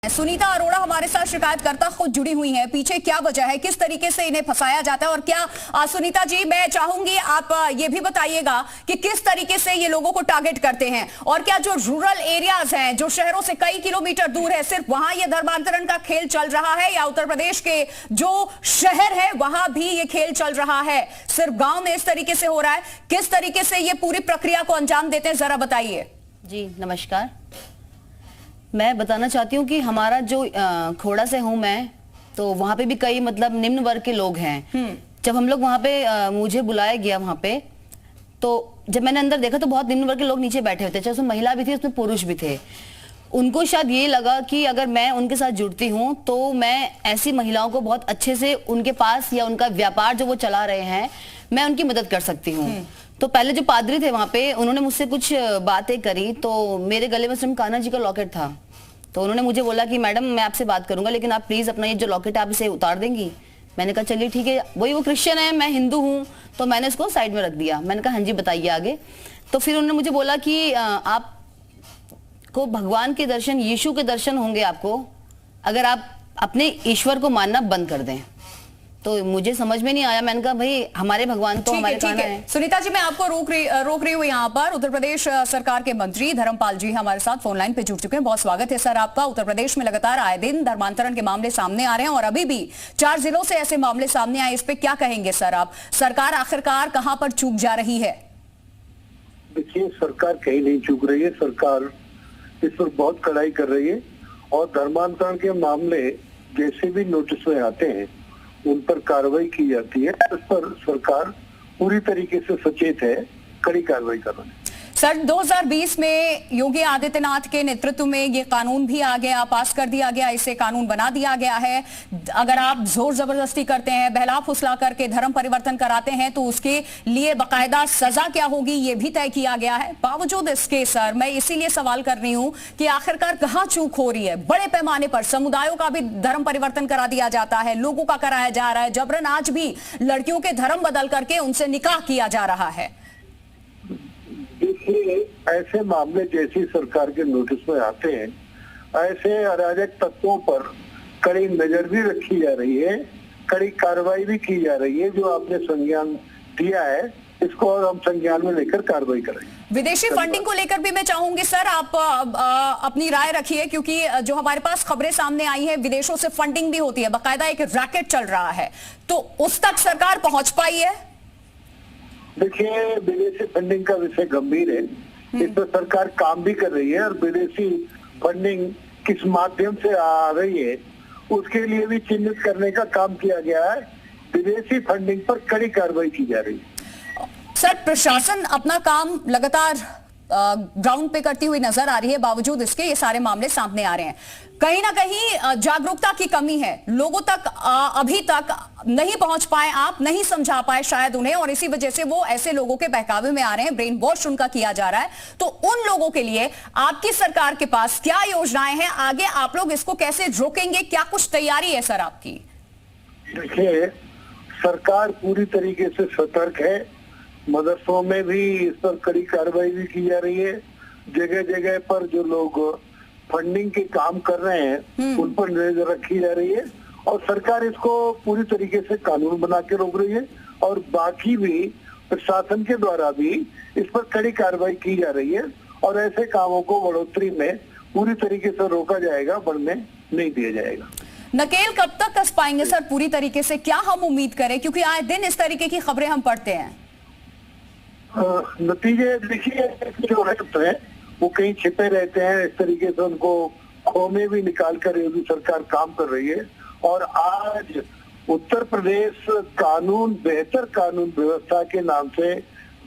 सुनीता अरोड़ा हमारे साथ शिकायतकर्ता खुद जुड़ी हुई हैं। पीछे क्या वजह है, किस तरीके से इन्हें फंसाया जाता है और क्या सुनीता जी, मैं चाहूंगी आप ये भी बताइएगा कि किस तरीके से ये लोगों को टारगेट करते हैं और क्या जो रूरल एरियाज हैं, जो शहरों से कई किलोमीटर दूर है, सिर्फ वहां ये धर्मांतरण का खेल चल रहा है या उत्तर प्रदेश के जो शहर है वहां भी ये खेल चल रहा है? सिर्फ गांव में इस तरीके से हो रहा है? किस तरीके से ये पूरी प्रक्रिया को अंजाम देते हैं, जरा बताइए। जी नमस्कार, मैं बताना चाहती हूँ कि हमारा जो खोड़ा से हूँ मैं, तो वहाँ पे भी कई मतलब निम्न वर्ग के लोग हैं। जब हम लोग वहाँ पे मुझे बुलाया गया वहाँ पे, तो जब मैंने अंदर देखा तो बहुत निम्न वर्ग के लोग नीचे बैठे हुए थे, चाहे उसमें महिला भी थी, उसमें पुरुष भी थे। उनको शायद ये लगा कि अगर मैं उनके साथ जुड़ती हूँ तो मैं ऐसी महिलाओं को बहुत अच्छे से उनके पास या उनका व्यापार जो वो चला रहे हैं, मैं उनकी मदद कर सकती हूँ। तो पहले जो पादरी थे वहां पे, उन्होंने मुझसे कुछ बातें करी, तो मेरे गले में सिर्फ कान्हा जी का लॉकेट था। तो उन्होंने मुझे बोला कि मैडम मैं आपसे बात करूंगा, लेकिन आप प्लीज अपना ये जो लॉकेट आप इसे उतार देंगी। मैंने कहा चलिए ठीक है, वही वो क्रिश्चियन है, मैं हिंदू हूँ, तो मैंने इसको साइड में रख दिया। मैंने कहा हाँ जी बताइए आगे। तो फिर उन्होंने मुझे बोला कि आप को भगवान के दर्शन, यीशु के दर्शन होंगे आपको अगर आप अपने ईश्वर को मानना बंद कर दें। तो मुझे समझ में नहीं आया, मैंने कहा भाई हमारे भगवान तो हमारे कान्हा है। सुनीता जी, मैं आपको रोक रही हूँ यहाँ पर। उत्तर प्रदेश सरकार के मंत्री धर्मपाल जी हमारे साथ फोन लाइन पे जुड़ चुके हैं। बहुत स्वागत है सर आपका। उत्तर प्रदेश में लगातार आए दिन धर्मांतरण के मामले सामने आ रहे हैं और अभी भी 4 जिलों से ऐसे मामले सामने आए। इस पे क्या कहेंगे सर आप? सरकार आखिरकार कहाँ पर चूक जा रही है? देखिए, सरकार कहीं नहीं चूक रही है। सरकार इस पर बहुत कड़ाई कर रही है और धर्मांतरण के मामले जैसे भी नोटिस में आते हैं उन पर कार्रवाई की जाती है। इस पर सरकार पूरी तरीके से सचेत है, कड़ी कार्रवाई कर रही है। सर 2020 में योगी आदित्यनाथ के नेतृत्व में ये कानून भी आ गया, पास कर दिया गया, इसे कानून बना दिया गया है। अगर आप जोर जबरदस्ती करते हैं, बहला फुसला करके धर्म परिवर्तन कराते हैं तो उसके लिए बाकायदा सजा क्या होगी ये भी तय किया गया है। बावजूद इसके सर मैं इसीलिए सवाल कर रही हूं कि आखिरकार कहां चूक हो रही है? बड़े पैमाने पर समुदायों का भी धर्म परिवर्तन करा दिया जाता है, लोगों का कराया जा रहा है जबरन। आज भी लड़कियों के धर्म बदल करके उनसे निकाह किया जा रहा है। देखिए, ऐसे मामले जैसी सरकार के नोटिस में आते हैं, ऐसे अराजक तत्वों पर कड़ी नजर भी रखी जा रही है, कड़ी कार्रवाई भी की जा रही है। जो आपने संज्ञान दिया है इसको और हम संज्ञान में लेकर कार्रवाई करेंगे। विदेशी फंडिंग को लेकर भी मैं चाहूंगी सर आप अपनी राय रखिए, क्योंकि जो हमारे पास खबरें सामने आई है विदेशों से फंडिंग भी होती है, बाकायदा एक रैकेट चल रहा है, तो उस तक सरकार पहुंच पाई है? देखिए, विदेशी फंडिंग का विषय गंभीर है, इस पर सरकार काम भी कर रही है और विदेशी फंडिंग किस माध्यम से आ रही है उसके लिए भी चिन्हित करने का काम किया गया है। विदेशी फंडिंग पर कड़ी कार्रवाई की जा रही है। सर प्रशासन अपना काम लगातार ग्राउंड पे करती हुई नजर आ रही है, बावजूद इसके ये सारे मामले सामने आ रहे हैं। कहीं ना कहीं जागरूकता की कमी है, लोगों तक अभी तक नहीं पहुंच पाए, आप नहीं समझा पाए शायद उन्हें, और इसी वजह से वो ऐसे लोगों के बहकावे में आ रहे हैं, ब्रेन वॉश उनका किया जा रहा है। तो उन लोगों के लिए आपकी सरकार के पास क्या योजनाएं हैं? आगे आप लोग इसको कैसे रोकेंगे? क्या कुछ तैयारी है सर आपकी? देखिए, सरकार पूरी तरीके से सतर्क है। मदरसों में भी इस पर कड़ी कार्रवाई भी की जा रही है। जगह जगह पर जो लोग फंडिंग के काम कर रहे हैं उन पर नजर रखी जा रही है और सरकार इसको पूरी तरीके से कानून बना के रोक रही है और बाकी भी प्रशासन के द्वारा भी इस पर कड़ी कार्रवाई की जा रही है और ऐसे कामों को बढ़ोतरी में पूरी तरीके से रोका जाएगा, बढ़ने नहीं दिया जाएगा। नकेल कब तक कस पाएंगे सर पूरी तरीके से? क्या हम उम्मीद करें, क्योंकि आए दिन इस तरीके की खबरें हम पढ़ते हैं। नतीजे देखिए जो रहते हैं वो कहीं छिपे रहते हैं, इस तरीके से उनको खो में भी निकाल कर योगी सरकार काम कर रही है। और आज उत्तर प्रदेश कानून, बेहतर कानून व्यवस्था के नाम से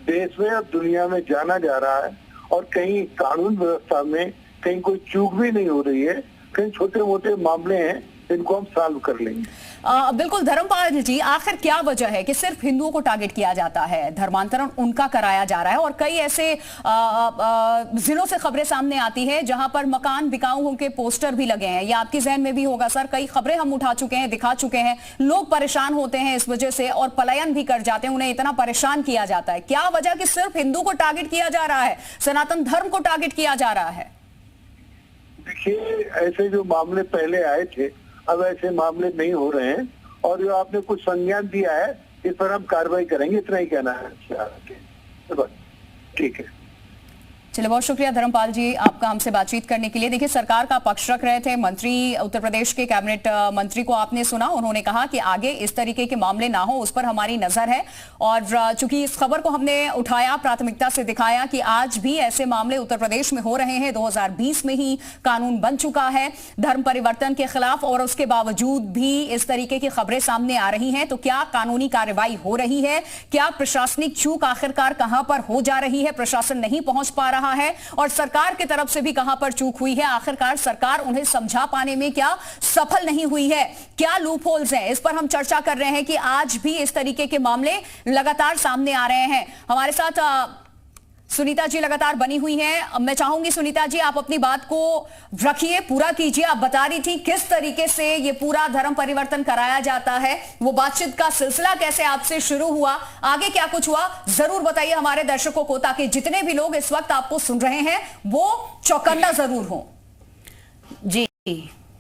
देश में और दुनिया में जाना जा रहा है और कहीं कानून व्यवस्था में कहीं कोई चूक भी नहीं हो रही है, कहीं छोटे मोटे मामले हैं इनको हम सॉल्व कर लेंगे। बिल्कुल धर्मपाल जी, आखिर क्या वजह है कि सिर्फ हिंदुओं को टारगेट किया जाता है, धर्मांतरण उनका कराया जा रहा है? और कई ऐसे जिलों से खबरें सामने आती है जहां पर मकान बिकाऊ के पोस्टर भी लगे हैं, या आपके जहन में भी होगा सर, कई खबरें हम उठा चुके हैं, दिखा चुके हैं। लोग परेशान होते हैं इस वजह से और पलायन भी कर जाते हैं, उन्हें इतना परेशान किया जाता है। क्या वजह कि सिर्फ हिंदू को टारगेट किया जा रहा है, सनातन धर्म को टारगेट किया जा रहा है? देखिए, ऐसे जो मामले पहले आए थे अब ऐसे मामले नहीं हो रहे हैं, और जो आपने कुछ संज्ञान दिया है इस पर हम कार्रवाई करेंगे, इतना ही कहना है। ठीक है। चलिए, बहुत शुक्रिया धर्मपाल जी आपका हमसे बातचीत करने के लिए। देखिए, सरकार का पक्ष रख रहे थे मंत्री, उत्तर प्रदेश के कैबिनेट मंत्री को आपने सुना, उन्होंने कहा कि आगे इस तरीके के मामले ना हो उस पर हमारी नजर है। और चूंकि इस खबर को हमने उठाया, प्राथमिकता से दिखाया कि आज भी ऐसे मामले उत्तर प्रदेश में हो रहे हैं। 2020 में ही कानून बन चुका है धर्म परिवर्तन के खिलाफ, और उसके बावजूद भी इस तरीके की खबरें सामने आ रही हैं। तो क्या कानूनी कार्रवाई हो रही है? क्या प्रशासनिक चूक आखिरकार कहां पर हो जा रही है? प्रशासन नहीं पहुंच पा रहा है, और सरकार की तरफ से भी कहां पर चूक हुई है? आखिरकार सरकार उन्हें समझा पाने में क्या सफल नहीं हुई है? क्या लूप होल्स हैं? इस पर हम चर्चा कर रहे हैं कि आज भी इस तरीके के मामले लगातार सामने आ रहे हैं। हमारे साथ सुनीता जी लगातार बनी हुई हैं। मैं चाहूंगी सुनीता जी आप अपनी बात को रखिए, पूरा कीजिए। आप बता रही थी किस तरीके से ये पूरा धर्म परिवर्तन कराया जाता है, वो बातचीत का सिलसिला कैसे आपसे शुरू हुआ, आगे क्या कुछ हुआ, जरूर बताइए हमारे दर्शकों को, ताकि जितने भी लोग इस वक्त आपको सुन रहे हैं वो चौकन्ना जरूर हो। जी,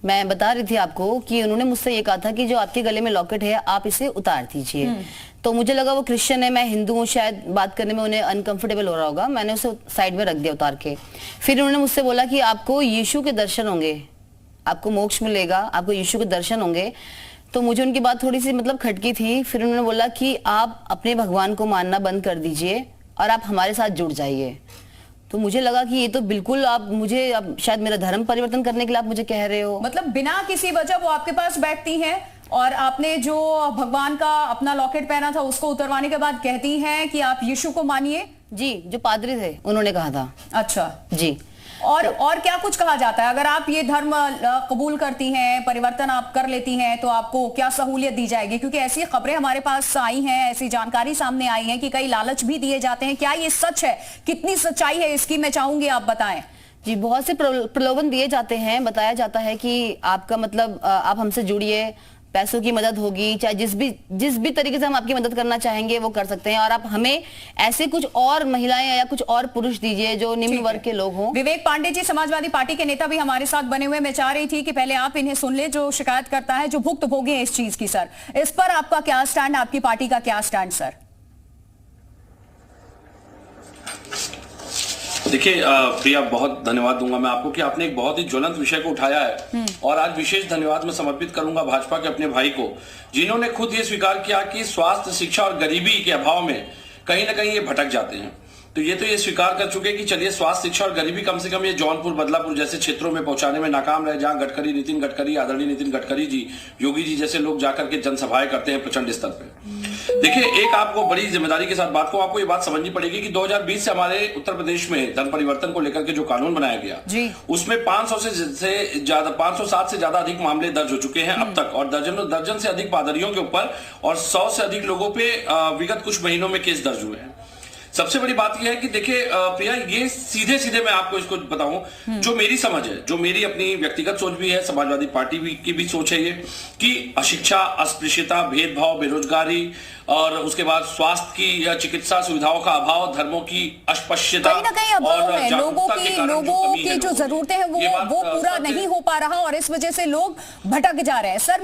मैं बता रही थी आपको कि उन्होंने मुझसे ये कहा था कि जो आपके गले में लॉकेट है आप इसे उतार दीजिए। तो मुझे लगा वो क्रिश्चियन है, मैं हिंदू हूँ, शायद बात करने में उन्हें अनकंफर्टेबल हो रहा होगा। मैंने उसे साइड में रख दिया उतार के। फिर उन्होंने मुझसे बोला कि आपको यीशु के दर्शन होंगे, आपको मोक्ष मिलेगा, आपको यीशु के दर्शन होंगे। तो मुझे उनकी बात थोड़ी सी मतलब खटकी थी। फिर उन्होंने बोला कि आप अपने भगवान को मानना बंद कर दीजिए और आप हमारे साथ जुड़ जाइए। तो मुझे लगा कि ये तो बिल्कुल आप मुझे अब शायद मेरा धर्म परिवर्तन करने के लिए आप मुझे कह रहे हो। मतलब बिना किसी वजह वो आपके पास बैठती हैं और आपने जो भगवान का अपना लॉकेट पहना था उसको उतरवाने के बाद कहती हैं कि आप यीशु को मानिए। जी, जो पादरी थे उन्होंने कहा था। अच्छा जी। और क्या कुछ कहा जाता है? अगर आप ये धर्म कबूल करती हैं, परिवर्तन आप कर लेती हैं, तो आपको क्या सहूलियत दी जाएगी? क्योंकि ऐसी खबरें हमारे पास आई हैं, ऐसी जानकारी सामने आई है कि कई लालच भी दिए जाते हैं। क्या ये सच है? कितनी सच्चाई है इसकी, मैं चाहूंगी आप बताएं। जी, बहुत से प्रलोभन दिए जाते हैं। बताया जाता है कि आपका मतलब आप हमसे जुड़िए, पैसों की मदद होगी, चाहे जिस भी तरीके से हम आपकी मदद करना चाहेंगे वो कर सकते हैं, और आप हमें ऐसे कुछ और महिलाएं या कुछ और पुरुष दीजिए जो निम्न वर्ग के लोग हों। विवेक पांडे जी समाजवादी पार्टी के नेता भी हमारे साथ बने हुए। मैं चाह रही थी कि पहले आप इन्हें सुन ले, जो शिकायत करता है, जो भुक्तभोगी है इस चीज की। सर, इस पर आपका क्या स्टैंड, आपकी पार्टी का क्या स्टैंड? सर देखिए प्रिया, बहुत धन्यवाद दूंगा मैं आपको कि आपने एक बहुत ही ज्वलंत विषय को उठाया है, और आज विशेष धन्यवाद मैं समर्पित करूंगा भाजपा के अपने भाई को, जिन्होंने खुद ये स्वीकार किया कि स्वास्थ्य, शिक्षा और गरीबी के अभाव में कहीं ना कहीं ये भटक जाते हैं। तो ये स्वीकार कर चुके कि चलिए स्वास्थ्य, शिक्षा और गरीबी कम से कम ये जौनपुर, बदलापुर जैसे क्षेत्रों में पहुंचाने में नाकाम रहे, जहां नितिन गडकरी, आदरणीय नितिन गडकरी जी, योगी जी जैसे लोग जाकर के जनसभाएं करते हैं प्रचंड स्तर पे। देखिए, एक आपको बड़ी जिम्मेदारी के साथ बात को आपको ये बात समझनी पड़ेगी कि 2020 से हमारे उत्तर प्रदेश में धर्म परिवर्तन को लेकर के जो कानून बनाया गया, उसमें 507 से ज्यादा अधिक मामले दर्ज हो चुके हैं अब तक, और दर्जन से अधिक पादरियों के ऊपर और 100 से अधिक लोगों पे विगत कुछ महीनों में केस दर्ज हुए हैं। सबसे बड़ी बात यह है कि देखिए प्रिया, ये सीधे मैं आपको इसको बताऊं, जो मेरी समझ है, जो मेरी अपनी व्यक्तिगत सोच भी है, समाजवादी पार्टी की भी सोच है, ये कि अशिक्षा, अस्पृश्यता, भेदभाव, बेरोजगारी, और उसके बाद स्वास्थ्य की या चिकित्सा सुविधाओं का अभाव, धर्मों की अस्पृश्यता, कहीं ना कहीं अभाव है, लोगों की जो जरूरतें हैं वो पूरा नहीं हो पा रहा, और इस वजह से लोग भटक जा रहे हैं। सर